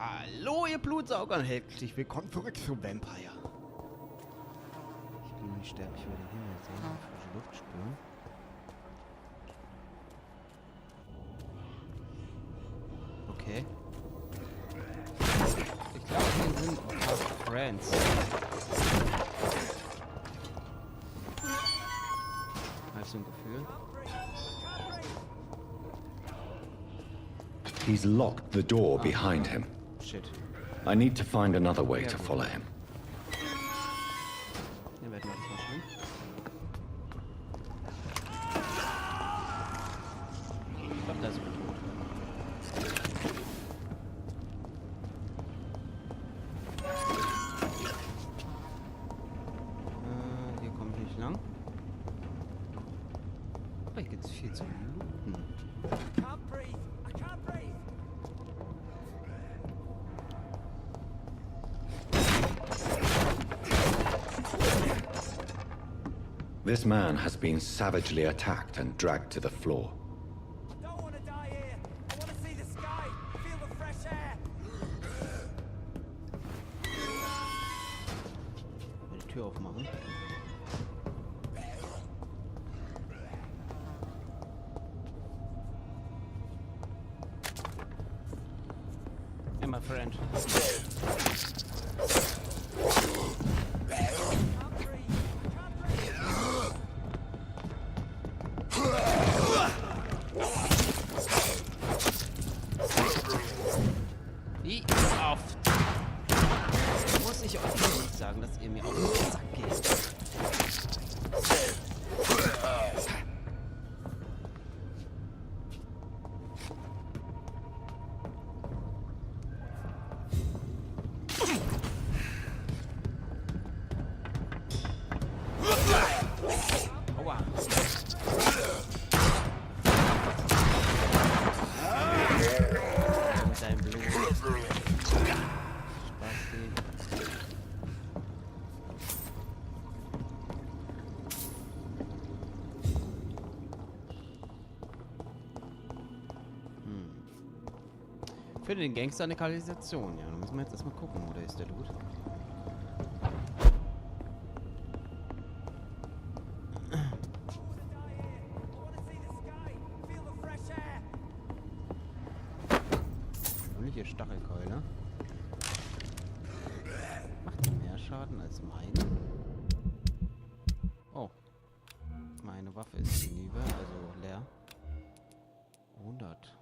Hallo ihr Blutsauger und herzlich willkommen zurück zu Vampyr. Ich bin nicht sterblich über den Himmel sehen, frische Luft spüren. Okay. Ich glaube, wir sind fast Friends. Hast du ein Gefühl? He's locked the door behind him. Shit. I need to find another way to follow him. Hier werden wir das mal schön. Ich glaube, da ist er tot. Hier komme ich nicht lang. Aber hier gibt es viel zu looten. This man has been savagely attacked and dragged to the floor. I don't want to die here. I want to see the sky, feel the fresh air. Die Tür aufmachen. Hey, my friend. Wie oft muss ich euch nicht sagen, dass ihr mir auf den Sack geht? Aua. Mit deinem Blut. Spasti. Für den Gangster eine Kanalisation. Ja, dann müssen wir jetzt erstmal gucken, oder ist der Loot? Hier Stachelkeule. Macht die mehr Schaden als meine? Oh. Meine Waffe ist hinüber, also leer. 100.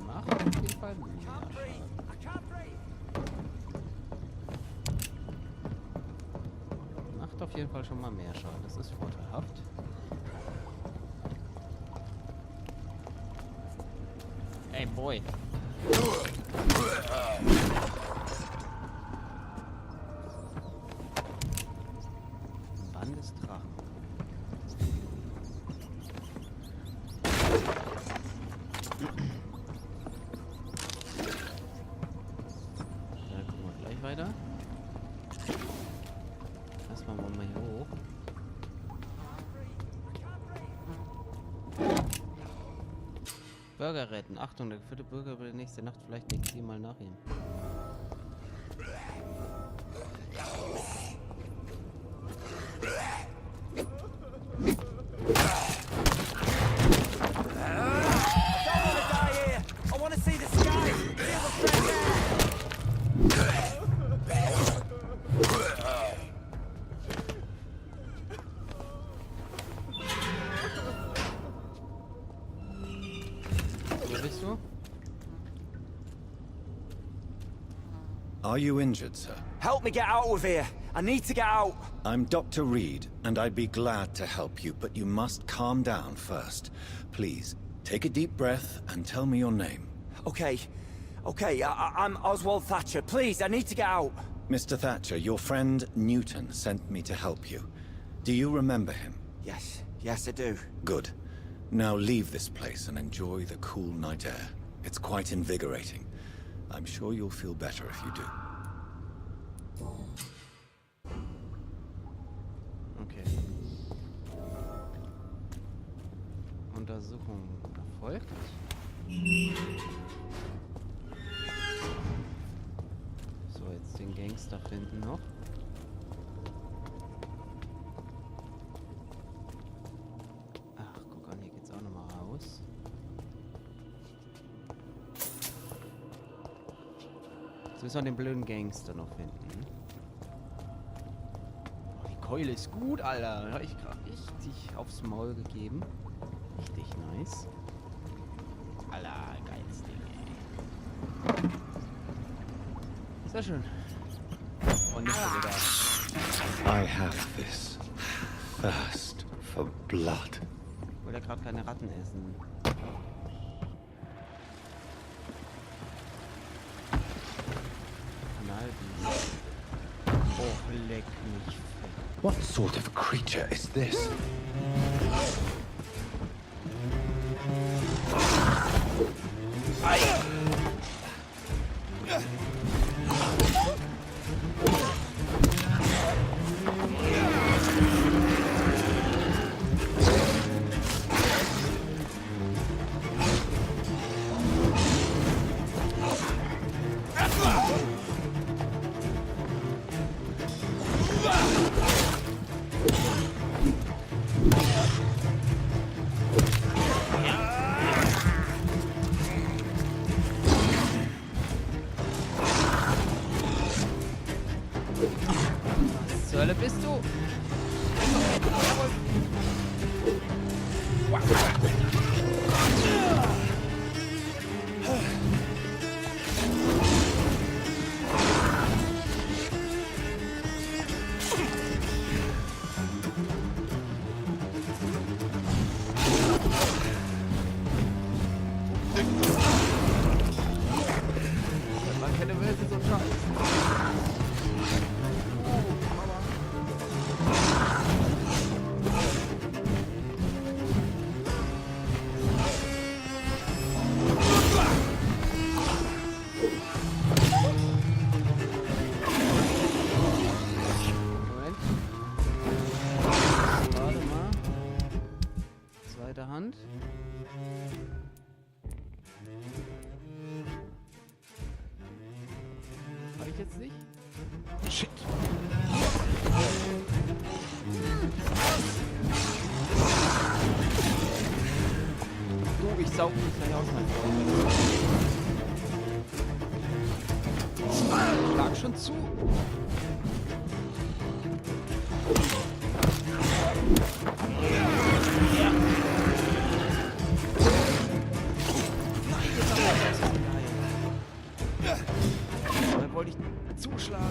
Macht auf jeden Fall mehr Schaden. Macht auf jeden Fall schon mal mehr Schaden. Das ist vorteilhaft. Hey boy. Band des Drachen. Da gucken wir gleich weiter. Erstmal wollen wir hier hoch. Bürger retten. Achtung, der geführte Bürger will nächste Nacht vielleicht nicht 10-mal nach ihm. Are you injured, sir? Help me get out of here. I need to get out. I'm Dr. Reed, and I'd be glad to help you, but you must calm down first. Please, take a deep breath and tell me your name. Okay. I'm Oswald Thatcher. Please, I need to get out. Mr. Thatcher, your friend Newton sent me to help you. Do you remember him? Yes, I do. Good. Now leave this place and enjoy the cool night air. It's quite invigorating. I'm sure you'll feel better if you do. Okay. Untersuchung erfolgt. So, jetzt den Gangster finden noch. Ach, guck an, hier geht's auch nochmal raus. Jetzt müssen wir den blöden Gangster noch finden. Oh, die Keule ist gut, Alter. Da hab ich gerade richtig aufs Maul gegeben. Richtig nice. Alter, geiles Ding, ey. Sehr schön. Und nicht wieder. I have this thirst for blood. Ich wollte ja gerade keine Ratten essen. Kanalbiest. Oh, leck mich fett. What sort of creature is this? Was zur Hölle bist du? Man kennt Welt so scheiße. Moment. Warte mal. Zweite Hand. Habe ich jetzt nicht? Shit. Du, ich saug mich gleich aus, mein Freund. Schlag schon zu. Dann wollte ich zuschlagen.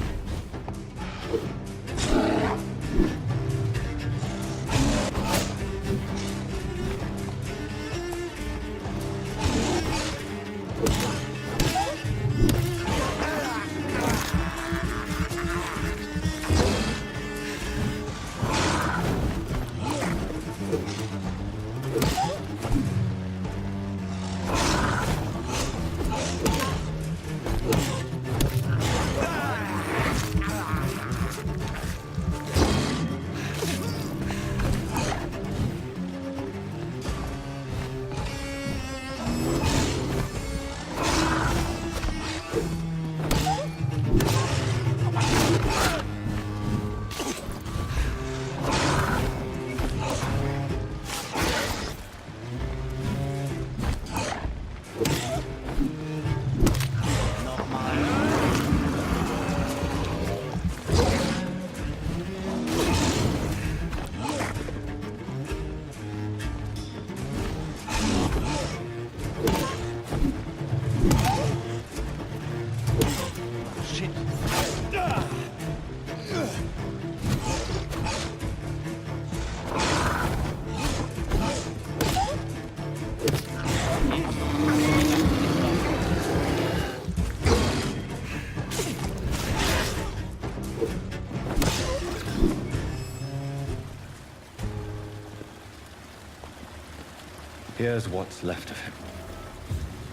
Here's what's left of him.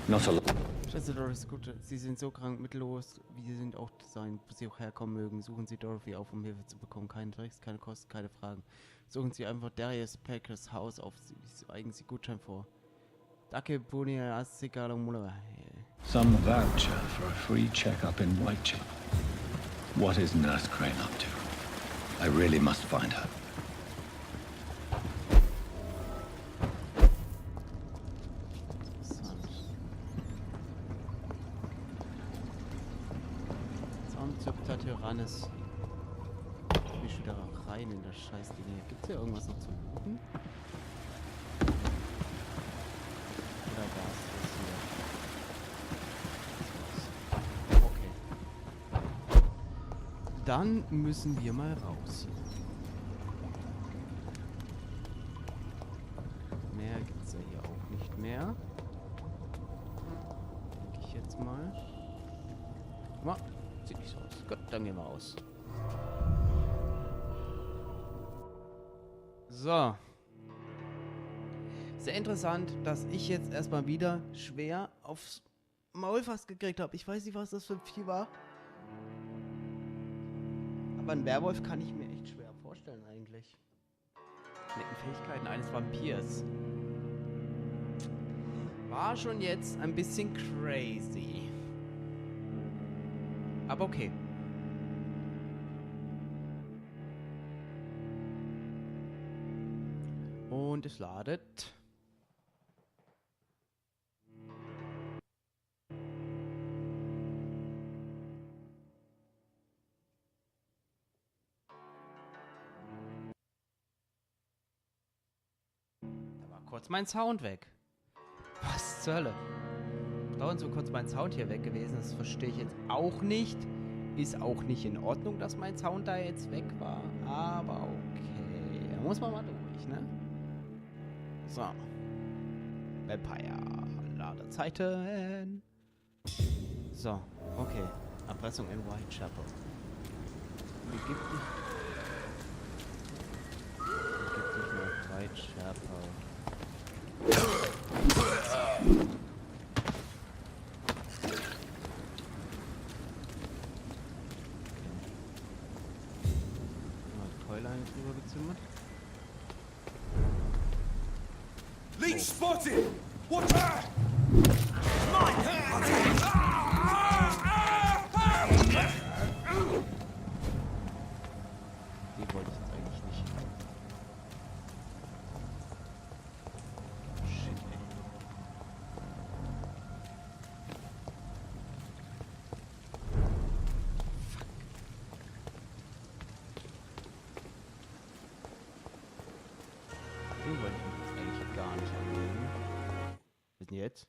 Not a lot. Schwester Doris, gut, Sie sind so krank, mittellos, wie Sie sind auch sein, wo Sie auch herkommen mögen. Suchen Sie Dorothy auf, um Hilfe zu bekommen. Keine Tricks, keine Kosten, keine Fragen. Suchen Sie einfach Darius Packers Haus auf. Sie eigen Sie Gutschein vor. Danke, Boni, Assigalo, Mutter. Some voucher for a free checkup in Whitechapel. What is Nurse Crane up to? I really must find her. Zaumzüchter Tyrannis. Ich bin schon wieder rein in das Scheißding hier. Gibt's hier irgendwas noch zu looten? Oder war's das hier? Okay. Dann müssen wir mal raus. Mehr gibt's ja hier auch nicht mehr. Denke ich jetzt mal. Ma, sieht nicht so aus. Gut, dann gehen wir raus. So. Sehr interessant, dass ich jetzt erstmal wieder schwer aufs Maul fast gekriegt habe. Ich weiß nicht, was das für ein Vieh war. Aber ein Werwolf kann ich mir echt schwer vorstellen eigentlich. Mit den Fähigkeiten eines Vampirs. War schon jetzt ein bisschen crazy. Aber okay. Und es ladet. Da war kurz mein Sound weg. Was zur Hölle? Dauernd so kurz mein Sound hier weg gewesen. Das verstehe ich jetzt auch nicht. Ist auch nicht in Ordnung, dass mein Sound da jetzt weg war. Aber okay. Da muss man mal durch, ne? So. Vampyr. Ladezeiten. So. Okay. Erpressung in Whitechapel. Wie gibt es noch Whitechapel? Keulein drüber gezimmert. Leech spotted! Watch out! Die wollte ich jetzt eigentlich nicht. Shit, ey. Fuck. Den wollte ich jetzt eigentlich gar nicht annehmen. Was ist denn jetzt?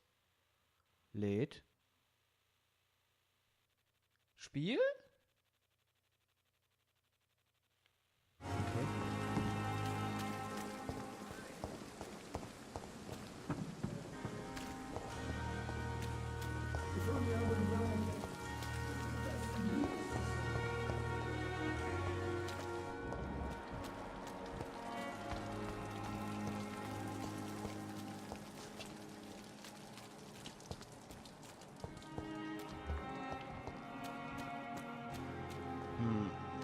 Lädt. Spiel? Okay.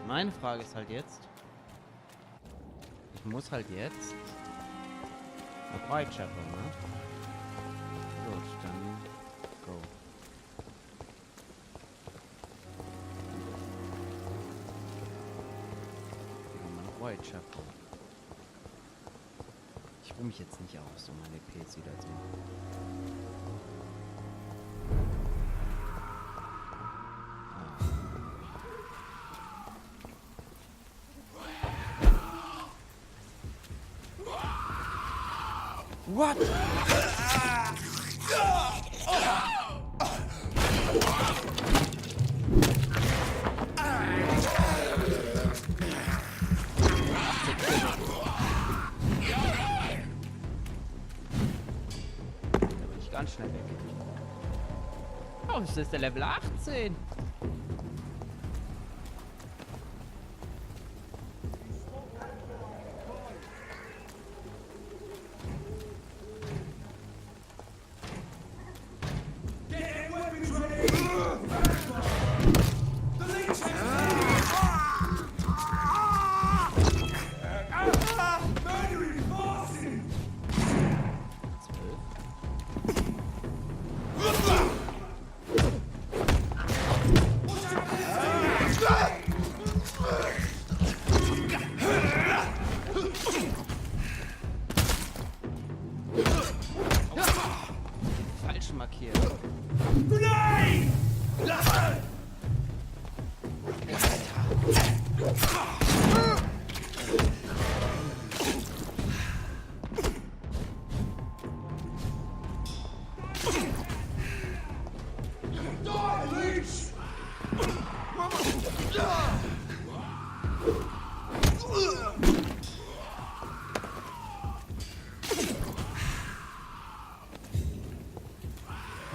Meine Frage ist halt jetzt. Ich muss halt jetzt nach Whitechapel, ne? Gut, dann go. Gehen wir mal nach Whitechapel. Ich ruhe mich jetzt nicht aus, um meine PC da zu machen. What? Da bin ich ganz schnell weg. Oh, das ist der Level 18.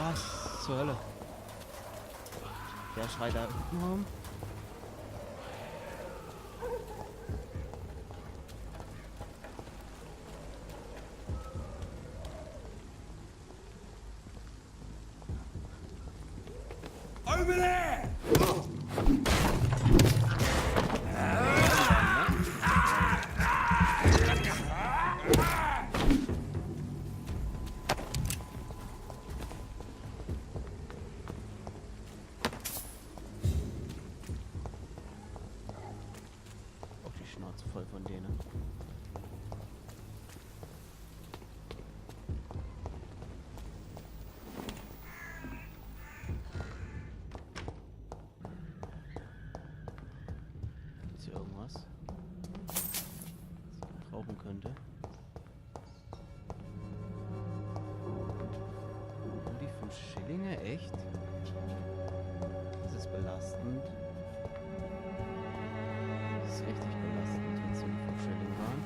Was zur Hölle? Der schreit da unten rum. Over there! Auch die Schnauze voll von denen. Gibt's hier irgendwas, was ich rauchen könnte? Und die 5 Schillinge, echt? Das ist belastend. Das ist richtig belastend, wenn es nur 5 Schillinge waren.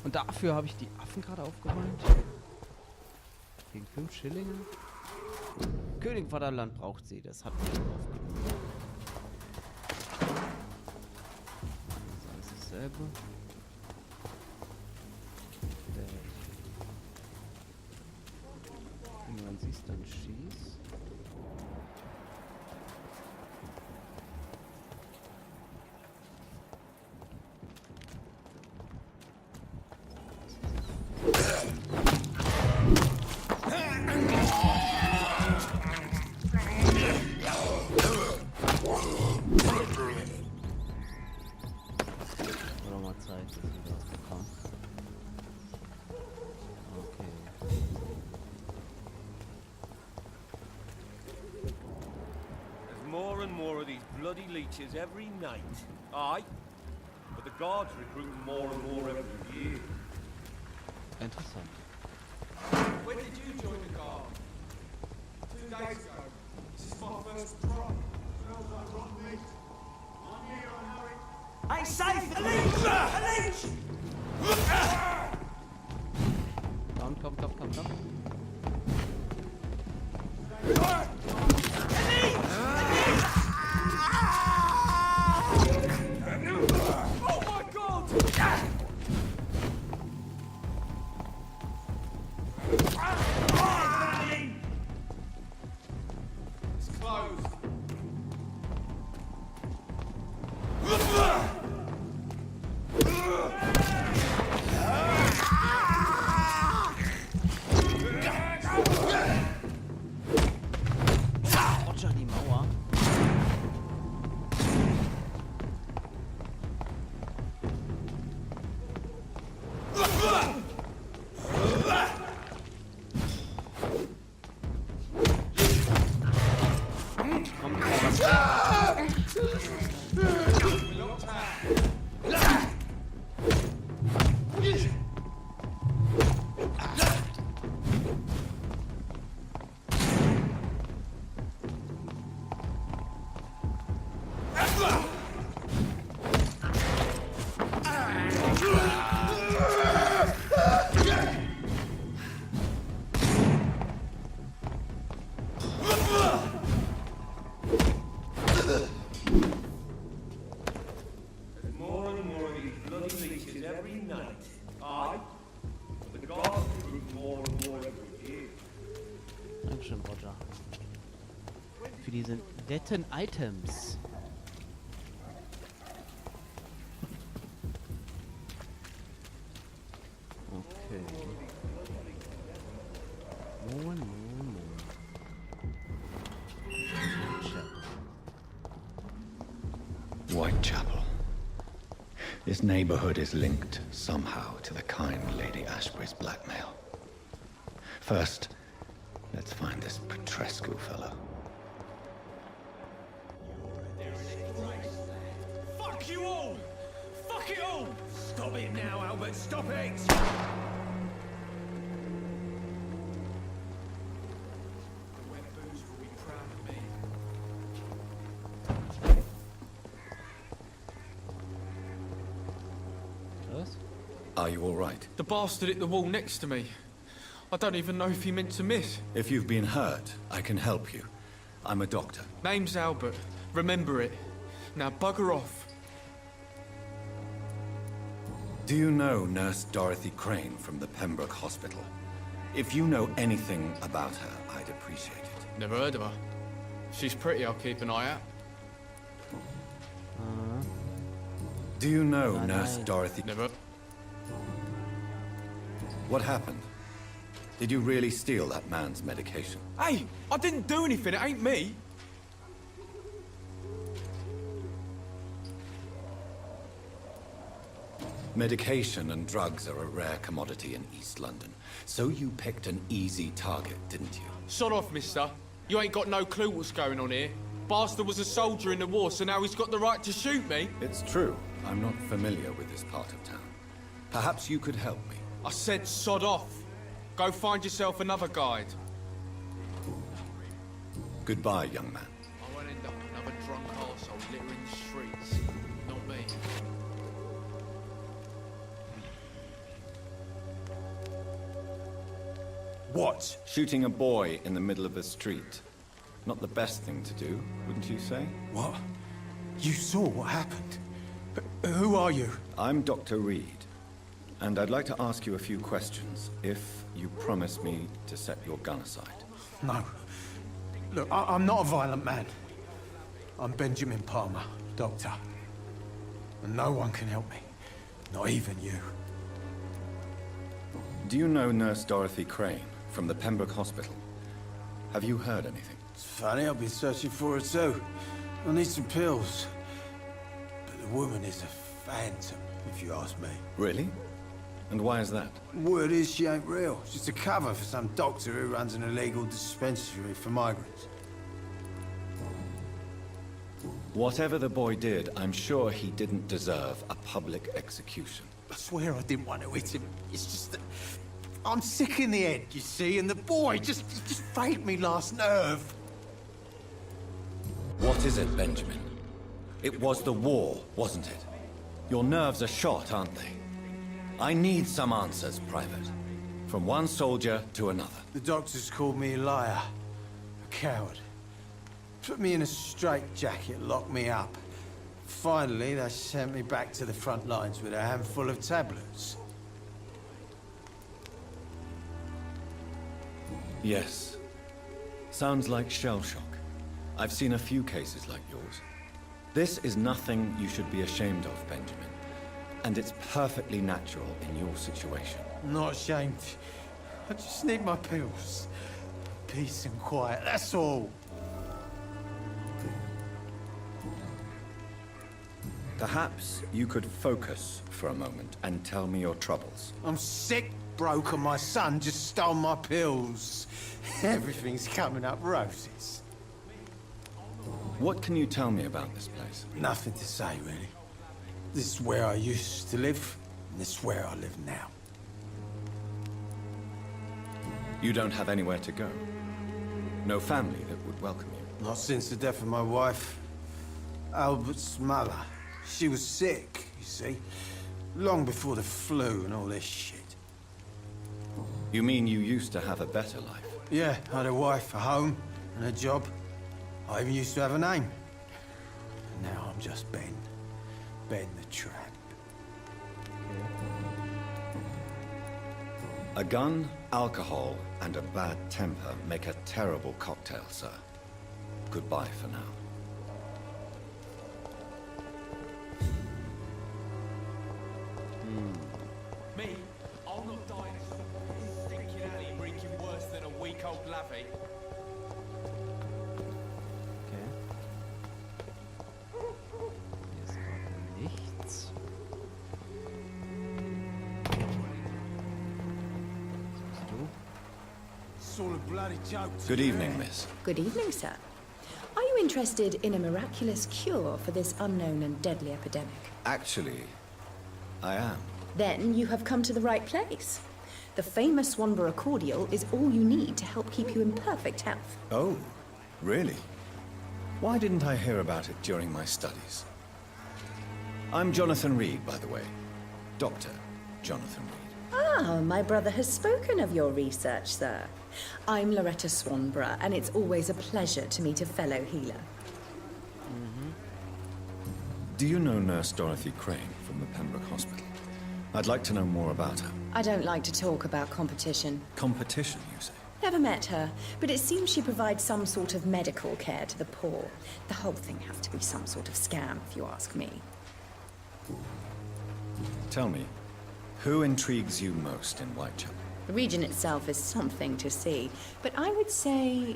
Und dafür habe ich die Affen gerade aufgeräumt. Gegen 5 Schillinge. König Vaterland braucht sie, das hat mich schon aufgenommen. Das ist alles dasselbe. Wenn man siehst, dann schieß. Oder mal Zeit, dass wir das bekommen. Okay. There's more and more of these bloody leeches every night. Aye, but the guards recruit more and more every year. Interessant. When did you join the guard? 2 days ago. This is my first drop. Smells like rotten meat. I'm here, I know it. Ain't safe! A leech! A leech! Komm. Oh my god! It's closed. Roger, die Mauer. Kommt was. Locked out. There's more and more of these bloody leeches every night. Aye, but the guards recruit more and more every year. Dankeschön, Roger. Für diese netten Items. Okay. Moin. Whitechapel. This neighborhood is linked somehow to the kind Lady Ashbury's blackmail. First, let's find this Petrescu fellow. Fuck you all! Fuck it all! Stop it now, Albert, stop it! The wet boots will be proud of me. Was? Are you all right? The bastard hit the wall next to me. I don't even know if he meant to miss. If you've been hurt, I can help you. I'm a doctor. Name's Albert. Remember it. Now bugger off. Do you know Nurse Dorothy Crane from the Pembroke Hospital? If you know anything about her, I'd appreciate it. Never heard of her. She's pretty, I'll keep an eye out. Do you know Nurse Dorothy? Never. What happened? Did you really steal that man's medication? Hey, I didn't do anything, it ain't me. Medication and drugs are a rare commodity in East London. So you picked an easy target, didn't you? Sod off, mister. You ain't got no clue what's going on here. Bastard was a soldier in the war, so now he's got the right to shoot me. It's true. I'm not familiar with this part of town. Perhaps you could help me. I said sod off. Go find yourself another guide. Goodbye, young man. I won't end up another drunk arsehole littering the streets. Not me. What? Shooting a boy in the middle of the street. Not the best thing to do, wouldn't you say? What? You saw what happened? Who are you? I'm Dr. Reed, and I'd like to ask you a few questions, if you promise me to set your gun aside. No. Look, I'm not a violent man. I'm Benjamin Palmer, doctor. And no one can help me. Not even you. Do you know Nurse Dorothy Crane from the Pembroke Hospital? Have you heard anything? It's funny, I've been searching for her too. I need some pills. But the woman is a phantom, if you ask me. Really? And why is that? Word is she ain't real. She's a cover for some doctor who runs an illegal dispensary for migrants. Whatever the boy did, I'm sure he didn't deserve a public execution. I swear I didn't want to hit him. It's just that I'm sick in the head, you see, and the boy just frayed me last nerve. What is it, Benjamin? It was the war, wasn't it? Your nerves are shot, aren't they? I need some answers, Private. From one soldier to another. The doctors called me a liar, a coward. Put me in a straitjacket, locked me up. Finally, they sent me back to the front lines with a handful of tablets. Yes. Sounds like shell shock. I've seen a few cases like yours. This is nothing you should be ashamed of, Benjamin. And it's perfectly natural in your situation. I'm not ashamed. I just need my pills. Peace and quiet, that's all. Perhaps you could focus for a moment and tell me your troubles. I'm sick, broke, and my son just stole my pills. Everything's coming up roses. What can you tell me about this place? Nothing to say, really. This is where I used to live, and this is where I live now. You don't have anywhere to go? No family that would welcome you? Not since the death of my wife, Albert's mother. She was sick, you see. Long before the flu and all this shit. You mean you used to have a better life? Yeah, I had a wife, a home, and a job. I even used to have a name. And now I'm just Ben. Ben the Tramp. A gun, alcohol, and a bad temper make a terrible cocktail, sir. Goodbye for now. Me? I'll not die in a stinking alley reeking worse than a week-old lavvy. Okay. Hier ist gerade nichts. Was bist du? It's all a bloody joke. Good evening, miss. Good evening, sir. Are you interested in a miraculous cure for this unknown and deadly epidemic? Actually, I am. Then you have come to the right place. The famous Swanborough cordial is all you need to help keep you in perfect health. Oh, really? Why didn't I hear about it during my studies? I'm Jonathan Reed, by the way. Doctor Jonathan Reed. Ah, my brother has spoken of your research, sir. I'm Loretta Swanborough, and it's always a pleasure to meet a fellow healer. Do you know Nurse Dorothy Crane from the Pembroke Hospital? I'd like to know more about her. I don't like to talk about competition. Competition, you say? Never met her, but it seems she provides some sort of medical care to the poor. The whole thing has to be some sort of scam, if you ask me. Tell me, who intrigues you most in Whitechapel? The region itself is something to see, but I would say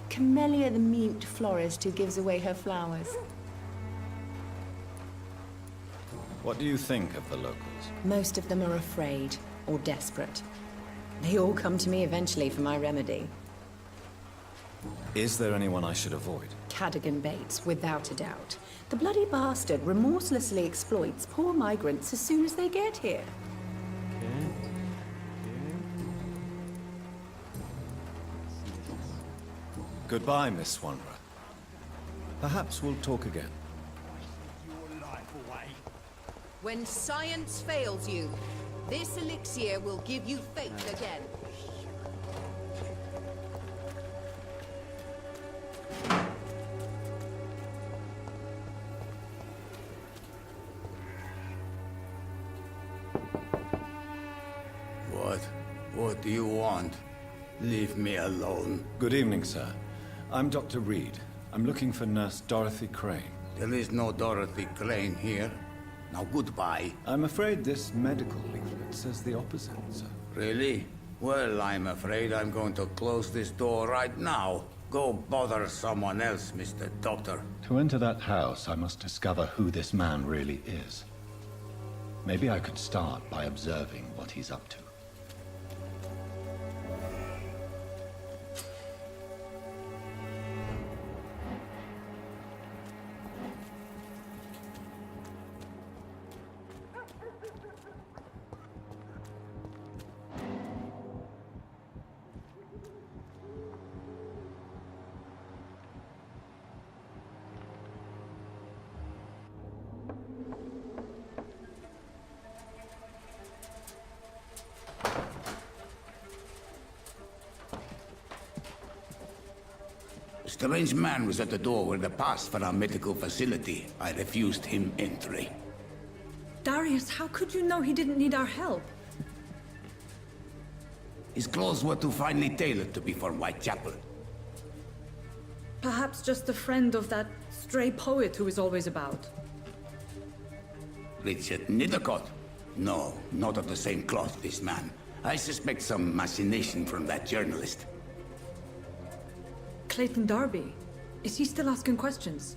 Camellia the mute florist who gives away her flowers. What do you think of the locals? Most of them are afraid or desperate. They all come to me eventually for my remedy. Is there anyone I should avoid? Cadogan Bates, without a doubt. The bloody bastard remorselessly exploits poor migrants as soon as they get here. Goodbye, Miss Swanborough. Perhaps we'll talk again. When science fails you, this elixir will give you faith again. What do you want? Leave me alone. Good evening, sir. I'm Dr. Reed. I'm looking for Nurse Dorothy Crane. There is no Dorothy Crane here. Now goodbye. I'm afraid this medical leaflet says the opposite, sir. Really? Well, I'm afraid I'm going to close this door right now. Go bother someone else, Mr. Doctor. To enter that house, I must discover who this man really is. Maybe I could start by observing what he's up to. A strange man was at the door with a pass for our medical facility. I refused him entry. Darius, how could you know he didn't need our help? His clothes were too finely tailored to be for Whitechapel. Perhaps just a friend of that stray poet who is always about. Richard Nithercott? No, not of the same cloth, this man. I suspect some machination from that journalist. Clayton Darby. Is he still asking questions?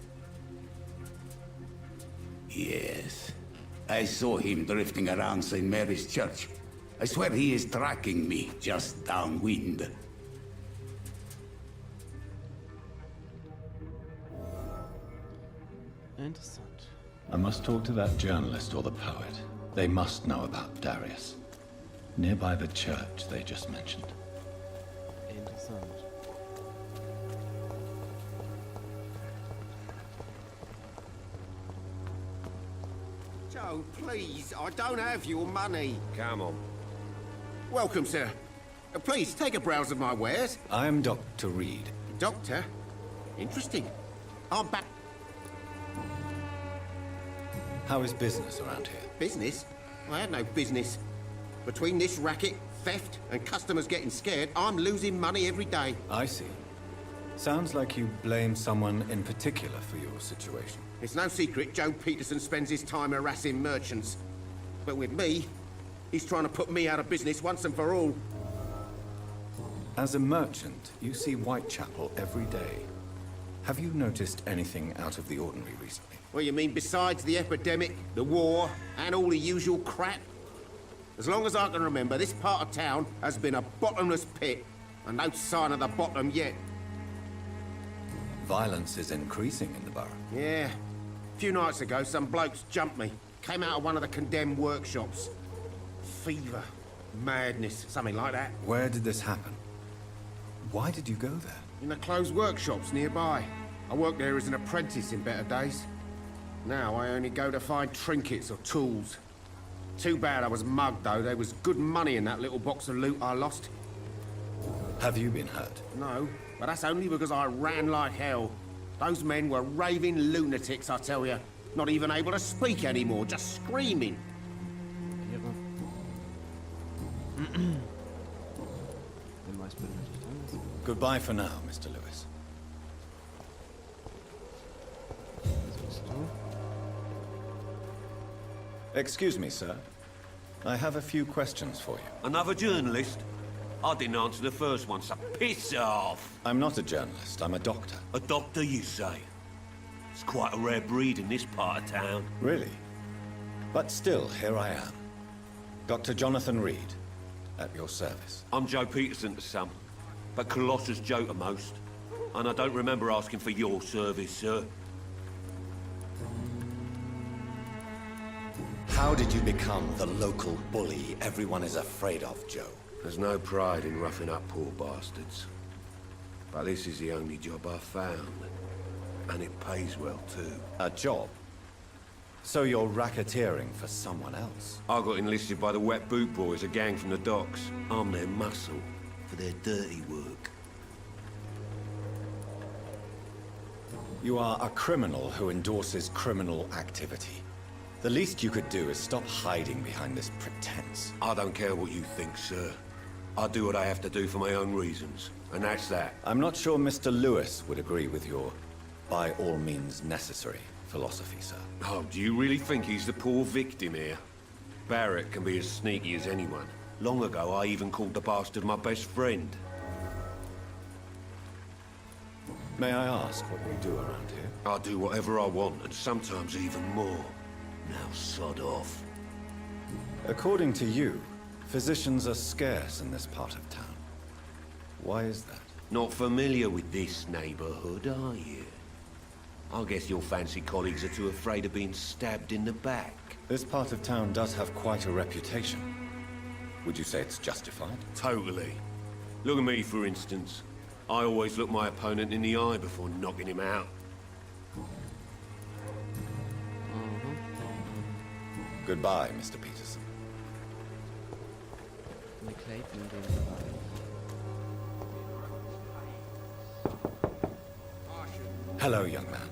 Yes. I saw him drifting around St. Mary's Church. I swear he is tracking me just downwind. Interessant. I must talk to that journalist or the poet. They must know about Darius. Nearby the church they just mentioned. Interessant. Joe, please, I don't have your money. Come on. Welcome, sir. Please, take a browse of my wares. I am Dr. Reed. Doctor? Interesting. I'm back. How is business around here? Business? I had no business. Between this racket, theft, and customers getting scared, I'm losing money every day. I see. Sounds like you blame someone in particular for your situation. It's no secret Joe Peterson spends his time harassing merchants. But with me, he's trying to put me out of business once and for all. As a merchant, you see Whitechapel every day. Have you noticed anything out of the ordinary recently? What you mean besides the epidemic, the war, and all the usual crap? As long as I can remember, this part of town has been a bottomless pit, and no sign of the bottom yet. Violence is increasing in the borough. Yeah. A few nights ago, some blokes jumped me. Came out of one of the condemned workshops. Fever, madness, something like that. Where did this happen? Why did you go there? In the closed workshops nearby. I worked there as an apprentice in better days. Now I only go to find trinkets or tools. Too bad I was mugged, though. There was good money in that little box of loot I lost. Have you been hurt? No, but that's only because I ran like hell. Those men were raving lunatics, I tell you. Not even able to speak anymore, just screaming. Goodbye for now, Mr. Lewis. Excuse me, sir. I have a few questions for you. Another journalist? I didn't answer the first one, so piss off! I'm not a journalist, I'm a doctor. A doctor, you say? It's quite a rare breed in this part of town. Really? But still, here I am. Dr. Jonathan Reed, at your service. I'm Joe Peterson to some, but Colossus Joe to most. And I don't remember asking for your service, sir. How did you become the local bully everyone is afraid of, Joe? There's no pride in roughing up poor bastards. But this is the only job I've found. And it pays well, too. A job? So you're racketeering for someone else? I got enlisted by the Wet Boot Boys, a gang from the docks. I'm their muscle for their dirty work. You are a criminal who endorses criminal activity. The least you could do is stop hiding behind this pretense. I don't care what you think, sir. I do what I have to do for my own reasons, and that's that. I'm not sure Mr. Lewis would agree with your by all means necessary philosophy, sir. Oh, do you really think he's the poor victim here? Barrett can be as sneaky as anyone. Long ago, I even called the bastard my best friend. May I ask what you do around here? I do whatever I want, and sometimes even more. Now sod off. According to you, physicians are scarce in this part of town. Why is that? Not familiar with this neighborhood, are you? I guess your fancy colleagues are too afraid of being stabbed in the back. This part of town does have quite a reputation. Would you say it's justified? Totally. Look at me, for instance. I always look my opponent in the eye before knocking him out. Goodbye, Mr. Peterson. Hello, young man.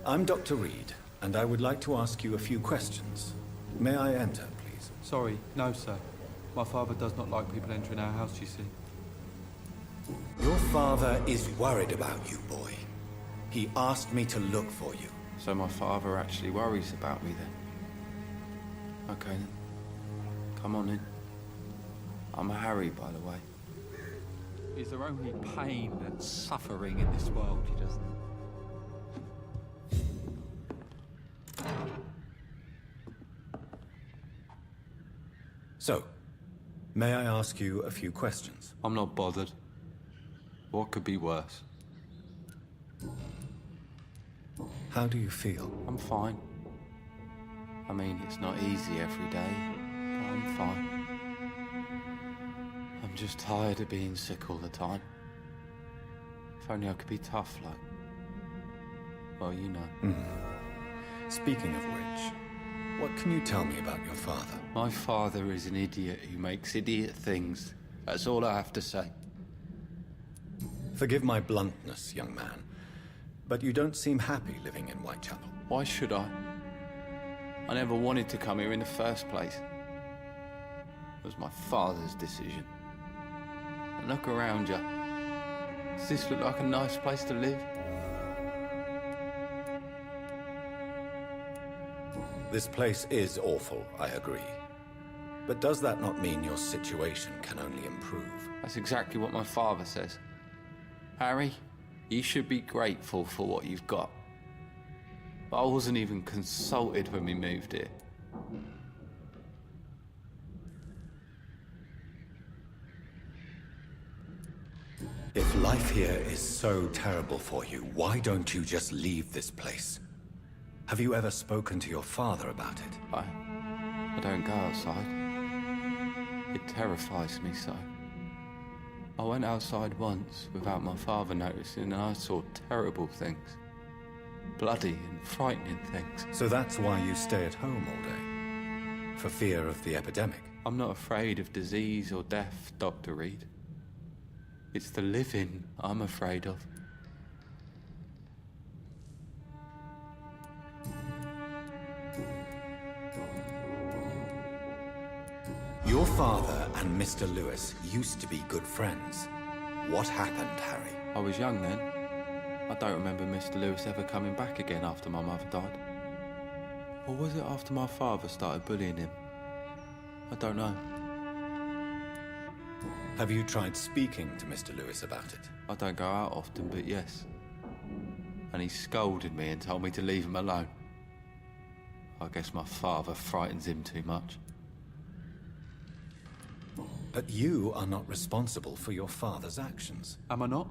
I'm Dr. Reed, and I would like to ask you a few questions. May I enter, please? Sorry, no, sir. My father does not like people entering our house, you see. Your father is worried about you, boy. He asked me to look for you. So my father actually worries about me then? Okay then. Come on in. I'm Harry, by the way. Is there only pain and suffering in this world? He doesn't. So, may I ask you a few questions? I'm not bothered. What could be worse? How do you feel? I'm fine. I mean, it's not easy every day, but I'm fine. I'm just tired of being sick all the time. If only I could be tough, like... well, you know. Speaking of which, what can you tell me about your father? My father is an idiot who makes idiot things. That's all I have to say. Forgive my bluntness, young man, but you don't seem happy living in Whitechapel. Why should I? I never wanted to come here in the first place. It was my father's decision. And look around you. Does this look like a nice place to live? This place is awful, I agree. But does that not mean your situation can only improve? That's exactly what my father says. Harry, you should be grateful for what you've got. But I wasn't even consulted when we moved here. If life here is so terrible for you, why don't you just leave this place? Have you ever spoken to your father about it? I don't go outside. It terrifies me so. I went outside once without my father noticing and I saw terrible things. Bloody and frightening things. So that's why you stay at home all day? For fear of the epidemic? I'm not afraid of disease or death, Dr. Reed. It's the living I'm afraid of. Your father and Mr. Lewis used to be good friends. What happened, Harry? I was young then. I don't remember Mr. Lewis ever coming back again after my mother died. Or was it after my father started bullying him? I don't know. Have you tried speaking to Mr. Lewis about it? I don't go out often, but yes. And he scolded me and told me to leave him alone. I guess my father frightens him too much. But you are not responsible for your father's actions. Am I not?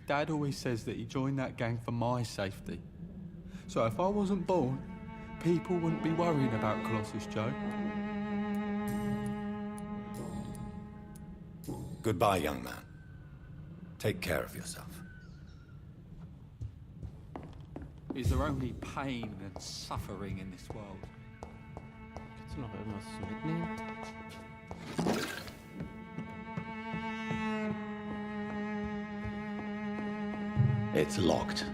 Dad always says that he joined that gang for my safety. So if I wasn't born, people wouldn't be worrying about Colossus Joe. Goodbye, young man. Take care of yourself. Is there only pain and suffering in this world? Kannst du noch irgendwas mitnehmen? It's locked.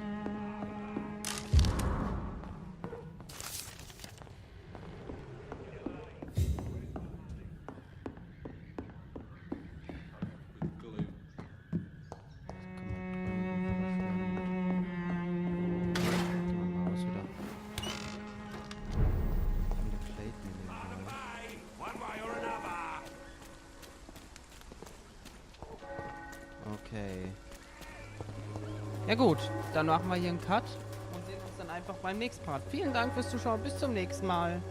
Okay. Ja gut, dann machen wir hier einen Cut und sehen uns dann einfach beim nächsten Part. Vielen Dank fürs Zuschauen, bis zum nächsten Mal.